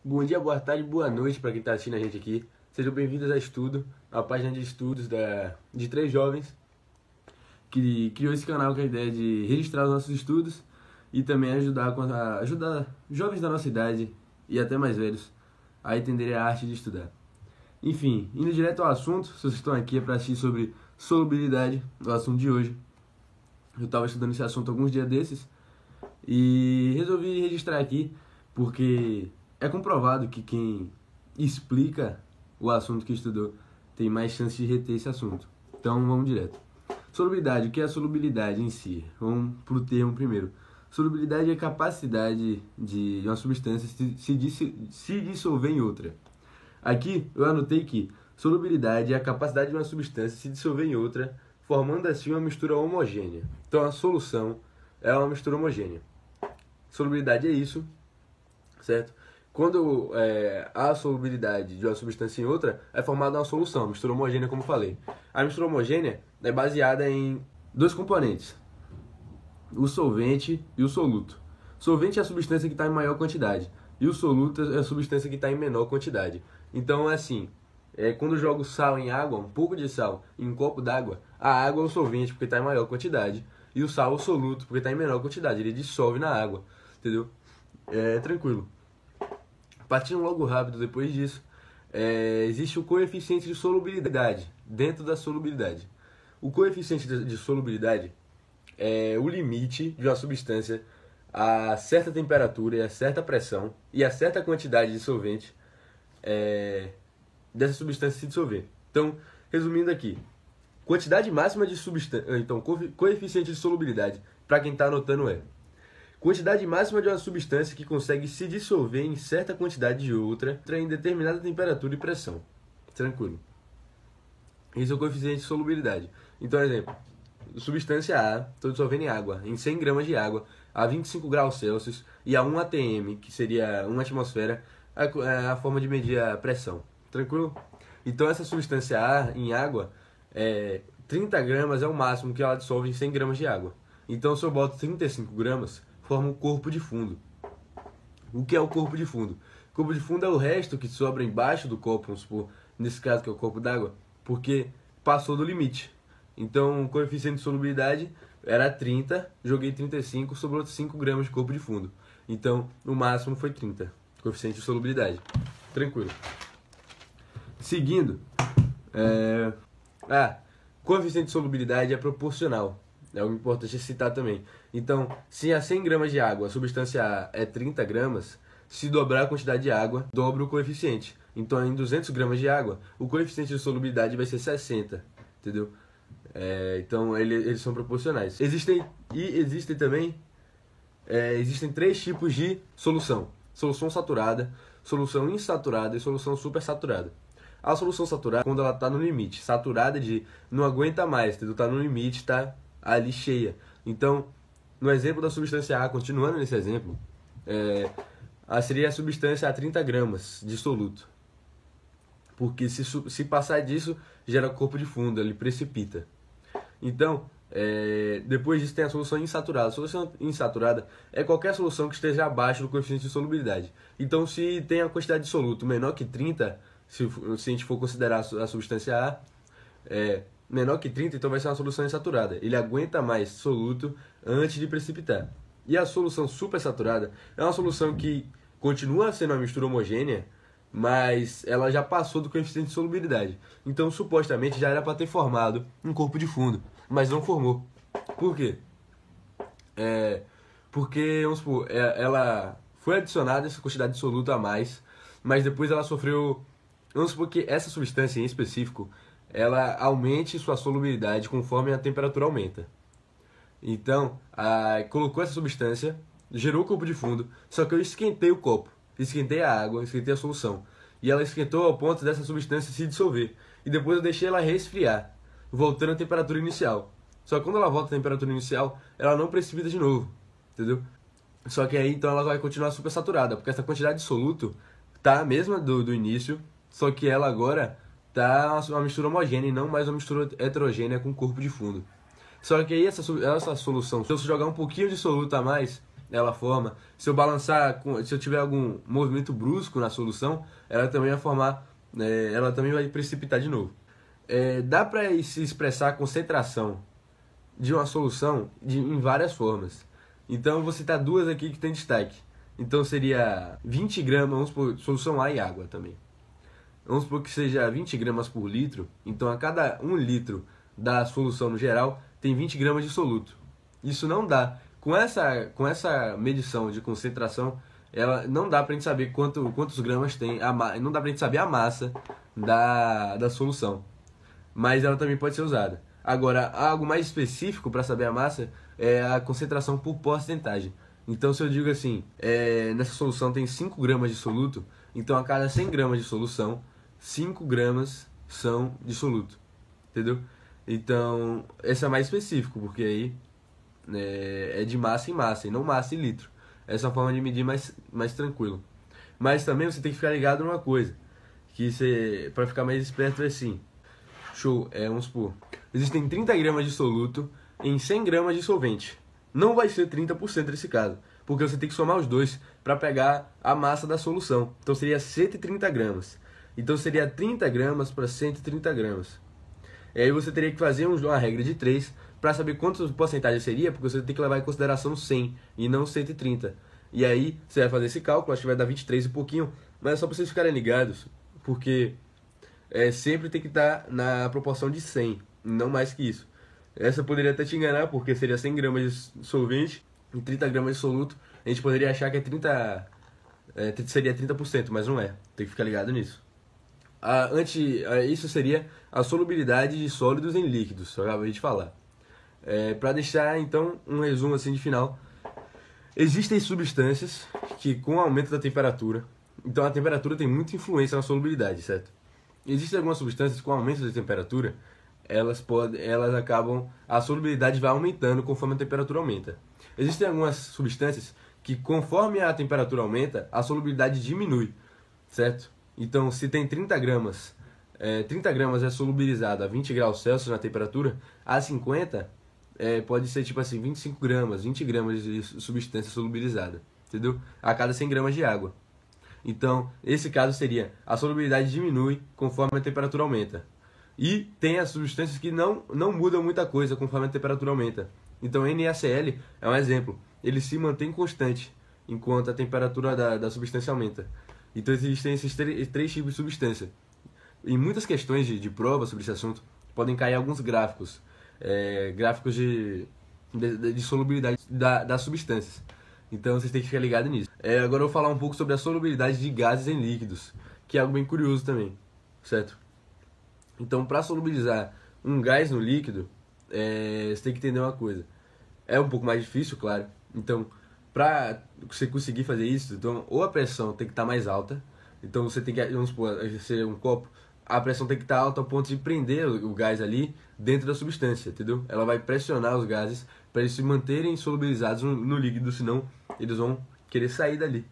Bom dia, boa tarde, boa noite para quem está assistindo a gente aqui. Sejam bem-vindos a Estudo, a página de estudos de três jovens que criou esse canal com a ideia de registrar os nossos estudos e também ajudar jovens da nossa idade e até mais velhos a entenderem a arte de estudar. Enfim, indo direto ao assunto, se vocês estão aqui é para assistir sobre solubilidade, o assunto de hoje. Eu estava estudando esse assunto alguns dias desses e resolvi registrar aqui porque é comprovado que quem explica o assunto que estudou tem mais chance de reter esse assunto. Então vamos direto. Solubilidade, o que é a solubilidade em si? Vamos para o termo primeiro. Solubilidade é a capacidade de uma substância se dissolver em outra. Aqui eu anotei que solubilidade é a capacidade de uma substância se dissolver em outra, formando assim uma mistura homogênea. Então a solução é uma mistura homogênea. Solubilidade é isso, certo? Quando há a solubilidade de uma substância em outra, é formada uma solução, mistura homogênea, como falei. A mistura homogênea é baseada em dois componentes, o solvente e o soluto. O solvente é a substância que está em maior quantidade e o soluto é a substância que está em menor quantidade. Então, assim, quando eu jogo sal em água, um pouco de sal em um copo d'água, a água é o solvente porque está em maior quantidade e o sal é o soluto porque está em menor quantidade, ele dissolve na água, entendeu? É tranquilo. Partindo logo rápido depois disso, existe o coeficiente de solubilidade dentro da solubilidade. O coeficiente de solubilidade é o limite de uma substância a certa temperatura e a certa pressão e a certa quantidade de solvente dessa substância se dissolver. Então, resumindo aqui, quantidade máxima de substância. Então, coeficiente de solubilidade, para quem está anotando, quantidade máxima de uma substância que consegue se dissolver em certa quantidade de outra em determinada temperatura e pressão. Tranquilo. Esse é o coeficiente de solubilidade. Então, exemplo, substância A, estou dissolvendo em água, em 100 gramas de água, a 25 graus Celsius e a 1 atm, que seria 1 atmosfera, a forma de medir a pressão. Tranquilo? Então, essa substância A em água, 30 gramas é o máximo que ela dissolve em 100 gramas de água. Então, se eu boto 35 gramas, forma um corpo de fundo. O que é o corpo de fundo? O corpo de fundo é o resto que sobra embaixo do copo, vamos supor, nesse caso que é o copo d'água, porque passou do limite. Então o coeficiente de solubilidade era 30, joguei 35, sobrou 5 gramas de corpo de fundo. Então o máximo foi 30, coeficiente de solubilidade. Tranquilo. Seguindo, coeficiente de solubilidade é proporcional. É o importante citar também. Então, se a 100 gramas de água a substância A é 30 gramas, se dobrar a quantidade de água, dobra o coeficiente. Então, em 200 gramas de água, o coeficiente de solubilidade vai ser 60, entendeu? Então, eles são proporcionais. Existem três tipos de solução. Solução saturada, solução insaturada e solução supersaturada. A solução saturada, quando ela está no limite. Saturada de não aguenta mais, entendeu? Está no limite, está ali cheia. Então, no exemplo da substância A, continuando nesse exemplo, seria a substância a 30 gramas de soluto. Porque se passar disso, gera corpo de fundo, ele precipita. Então, depois disso tem a solução insaturada. A solução insaturada é qualquer solução que esteja abaixo do coeficiente de solubilidade. Então, se tem a quantidade de soluto menor que 30, se a gente for considerar a substância A, menor que 30, então vai ser uma solução insaturada. Ele aguenta mais soluto antes de precipitar. E a solução supersaturada é uma solução que continua sendo uma mistura homogênea, mas ela já passou do coeficiente de solubilidade. Então, supostamente, já era para ter formado um corpo de fundo, mas não formou. Por quê? Porque, vamos supor, ela foi adicionada essa quantidade de soluto a mais, mas depois ela sofreu... Vamos supor que essa substância em específico, ela aumente sua solubilidade conforme a temperatura aumenta. Então, colocou essa substância, gerou o corpo de fundo, só que eu esquentei o copo, esquentei a água, esquentei a solução. E ela esquentou ao ponto dessa substância se dissolver. E depois eu deixei ela resfriar, voltando à temperatura inicial. Só que quando ela volta à temperatura inicial, ela não precipita de novo, entendeu? Só que aí então ela vai continuar supersaturada, porque essa quantidade de soluto tá a mesma do início, só que ela agora tá uma mistura homogênea e não mais uma mistura heterogênea com corpo de fundo. Só que aí essa solução, se eu jogar um pouquinho de soluto a mais, ela forma. Se eu balançar, se eu tiver algum movimento brusco na solução, ela também vai formar, ela também vai precipitar de novo. Dá para se expressar a concentração de uma solução em várias formas. Então, vou citar duas aqui que tem destaque. Então, seria 20 gramas, vamos supor, solução A e água também. Vamos supor que seja 20 gramas por litro. Então, a cada 1 litro da solução no geral, tem 20 gramas de soluto. Isso não dá. Com essa medição de concentração, ela não dá pra gente saber quantos gramas tem, não dá pra gente saber a massa da solução. Mas ela também pode ser usada. Agora, algo mais específico para saber a massa é a concentração por porcentagem. Então, se eu digo assim, nessa solução tem 5 gramas de soluto, então a cada 100 gramas de solução, 5 gramas são de soluto. Entendeu? Então, esse é mais específico, porque aí é de massa em massa, e não massa em litro. Essa é uma forma de medir mais tranquilo. Mas também você tem que ficar ligado numa coisa, que você, para ficar mais esperto é assim, show, vamos supor, existem 30 gramas de soluto em 100 gramas de solvente. Não vai ser 30% nesse caso, porque você tem que somar os dois para pegar a massa da solução. Então seria 130 gramas. Então seria 30 gramas para 130 gramas. E aí você teria que fazer uma regra de 3 para saber quantas porcentagem seria, porque você tem que levar em consideração 100 e não 130. E aí você vai fazer esse cálculo, acho que vai dar 23 e pouquinho, mas é só para vocês ficarem ligados, porque sempre tem que estar na proporção de 100, não mais que isso. Essa poderia até te enganar, porque seria 100 gramas de solvente e 30 gramas de soluto. A gente poderia achar que seria 30%, mas não é. Tem que ficar ligado nisso. Isso seria a solubilidade de sólidos em líquidos, eu acabei de falar. Para deixar, então, um resumo assim de final. Existem substâncias que, com o aumento da temperatura, então a temperatura tem muita influência na solubilidade, certo? Existem algumas substâncias que, com o aumento da temperatura, a solubilidade vai aumentando conforme a temperatura aumenta. Existem algumas substâncias que, conforme a temperatura aumenta, a solubilidade diminui, certo? Então, se tem 30 gramas, 30 gramas é solubilizado a 20 graus Celsius na temperatura, a 50 pode ser tipo assim, 25 gramas, 20 gramas de substância solubilizada, entendeu? A cada 100 gramas de água. Então, esse caso seria, a solubilidade diminui conforme a temperatura aumenta. E tem as substâncias que não mudam muita coisa conforme a temperatura aumenta. Então, NaCl é um exemplo. Ele se mantém constante enquanto a temperatura da substância aumenta. Então, existem esses três tipos de substância. Em muitas questões de prova sobre esse assunto, podem cair alguns gráficos. Gráficos de solubilidade das substâncias. Então, vocês têm que ficar ligados nisso. Agora eu vou falar um pouco sobre a solubilidade de gases em líquidos, que é algo bem curioso também, certo? Então, para solubilizar um gás no líquido, você tem que entender uma coisa. É um pouco mais difícil, claro. Então, para você conseguir fazer isso, então, ou a pressão tem que estar mais alta. Então, você tem que, vamos supor, ser um copo, a pressão tem que estar alta ao ponto de prender o gás ali dentro da substância, entendeu? Ela vai pressionar os gases para eles se manterem solubilizados no líquido, senão eles vão querer sair dali.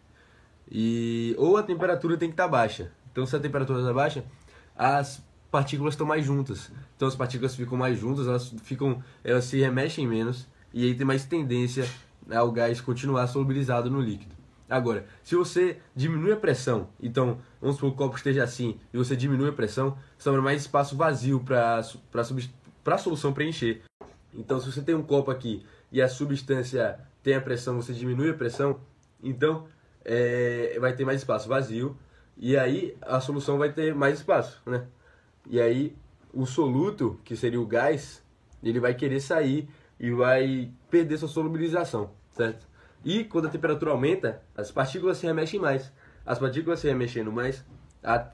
Ou a temperatura tem que estar baixa. Então, se a temperatura está baixa, as partículas estão mais juntas. Então, as partículas ficam mais juntas, elas se remexem menos e aí tem mais tendência ao gás continuar solubilizado no líquido. Agora, se você diminui a pressão, então, vamos supor que o copo esteja assim, e você diminui a pressão, sobra mais espaço vazio para a solução preencher. Então, se você tem um copo aqui e a substância tem a pressão, você diminui a pressão, então vai ter mais espaço vazio, e aí a solução vai ter mais espaço, né? E aí o soluto, que seria o gás, ele vai querer sair e vai perder sua solubilização, certo? E quando a temperatura aumenta, as partículas se remexem mais. As partículas se remexendo mais,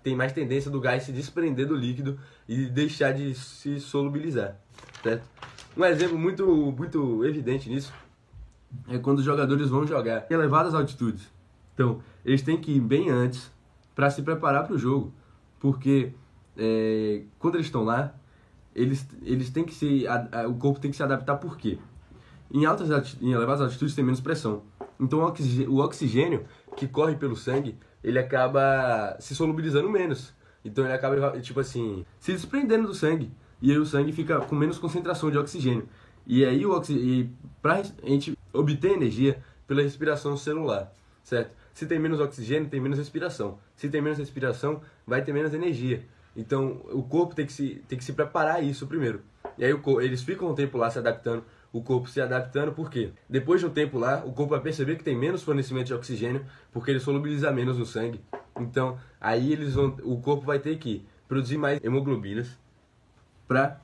tem mais tendência do gás se desprender do líquido e deixar de se solubilizar, certo? Um exemplo muito evidente nisso é quando os jogadores vão jogar em elevadas altitudes. Então, eles têm que ir bem antes para se preparar para o jogo, porque quando eles estão lá, eles têm que o corpo tem que se adaptar. Por quê? Em elevadas altitudes tem menos pressão. Então o oxigênio que corre pelo sangue, ele acaba se solubilizando menos. Então ele acaba, tipo assim, se desprendendo do sangue. E aí o sangue fica com menos concentração de oxigênio. E aí pra gente obter energia, pela respiração celular, certo? Se tem menos oxigênio, tem menos respiração. Se tem menos respiração, vai ter menos energia. Então, o corpo tem que se preparar a isso primeiro. E aí eles ficam um tempo lá se adaptando, o corpo se adaptando, por quê? Depois de um tempo lá, o corpo vai perceber que tem menos fornecimento de oxigênio, porque ele solubiliza menos no sangue. Então, aí o corpo vai ter que produzir mais hemoglobinas para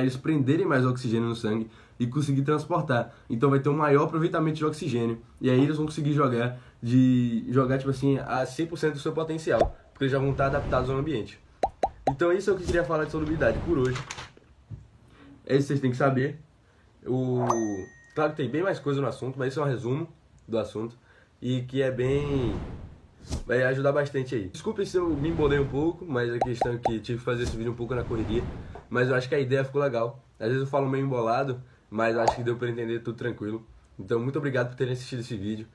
eles prenderem mais oxigênio no sangue e conseguir transportar. Então vai ter um maior aproveitamento de oxigênio. E aí eles vão conseguir jogar tipo assim, a 100% do seu potencial, porque eles já vão estar adaptados ao ambiente. Então isso é o que eu queria falar de solubilidade por hoje. É isso que vocês têm que saber. Claro que tem bem mais coisa no assunto, mas isso é um resumo do assunto. E que vai ajudar bastante aí. Desculpe se eu me embolei um pouco, mas a questão é que tive que fazer esse vídeo um pouco na correria. Mas eu acho que a ideia ficou legal. Às vezes eu falo meio embolado, mas eu acho que deu pra entender tudo tranquilo. Então muito obrigado por terem assistido esse vídeo.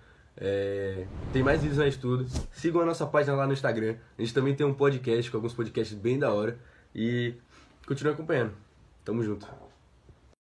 Tem mais vídeos na Estudo. Sigam a nossa página lá no Instagram. A gente também tem um podcast, com alguns podcasts bem da hora. E continue acompanhando. Tamo junto.